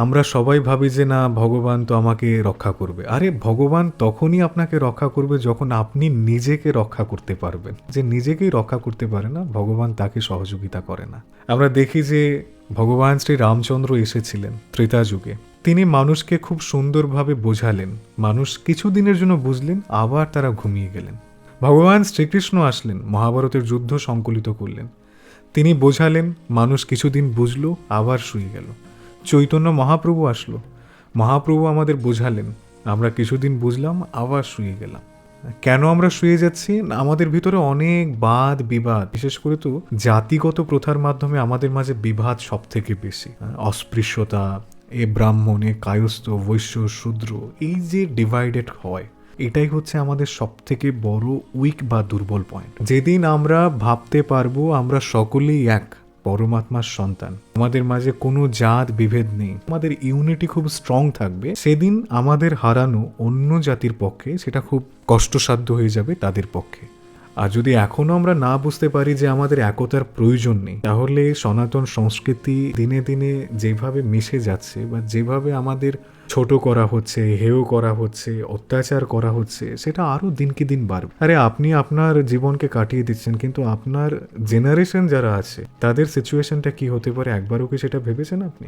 আমরা সবাই ভাবি যে না, ভগবান তো আমাকে রক্ষা করবে। আরে ভগবান তখনই আপনাকে রক্ষা করবে যখন আপনি নিজেকে রক্ষা করতে পারবেন। যে নিজেকেই রক্ষা করতে পারে না, ভগবান তাকে সহযোগিতা করে না। আমরা দেখি যে ভগবান শ্রী রামচন্দ্র এসেছিলেন ত্রেতা যুগে। তিনি মানুষকে খুব সুন্দরভাবে বোঝালেন, মানুষ কিছুদিনের জন্য বুঝলেন, আবার তারা ঘুমিয়ে গেলেন। ভগবান শ্রীকৃষ্ণ আসলেন, মহাভারতের যুদ্ধ সংকলিত করলেন। তিনি বোঝালেন, মানুষ কিছুদিন বুঝলো, আবার শুয়ে গেল। চৈতন্য মহাপ্রভু আসলো, মহাপ্রভু আমাদের বোঝালেন, আমরা কিছুদিন বুঝলাম, আবার শুয়ে গেলাম। কেন আমরা শুয়ে যাচ্ছি? আমাদের ভিতরে অনেক বাদ বিবাদ, বিশেষ করে তো জাতিগত প্রথার মাধ্যমে আমাদের মাঝে বিবাদ সব থেকে বেশি। অস্পৃশ্যতা, এ ব্রাহ্মণ, এ কায়স্থ, বৈশ্য, শূদ্র, এই যে ডিভাইডেড হয়, এটাই হচ্ছে আমাদের সব থেকে বড় উইক বা দুর্বল পয়েন্ট। যেদিন আমরা ভাবতে পারবো আমরা সকলেই এক পরমাত্মার সন্তান, আমাদের মাঝে কোনো জাত বিভেদ নেই, আমাদের ইউনিটি খুব স্ট্রং থাকবে, সেদিন আমাদের হারানো অন্য জাতির পক্ষে সেটা খুব কষ্টসাধ্য হয়ে যাবে তাদের পক্ষে। আর যদি এখনো আমরা না বুঝতে পারি যে আমাদের একতার প্রয়োজন নেই, তাহলে সনাতন সংস্কৃতি দিনে দিনে যেভাবে মিশে যাচ্ছে বা যেভাবে আমাদের ছোট করা হচ্ছে, হেয় করা হচ্ছে, অত্যাচার করা হচ্ছে, সেটা আরো দিনকে দিন বাড়বে। আরে আপনি আপনার জীবনকে কাটিয়ে দিচ্ছেন, কিন্তু আপনার জেনারেশন যারা আছে তাদের সিচুয়েশনটা কি হতে পারে একবারও কি সেটা ভেবেছেন আপনি?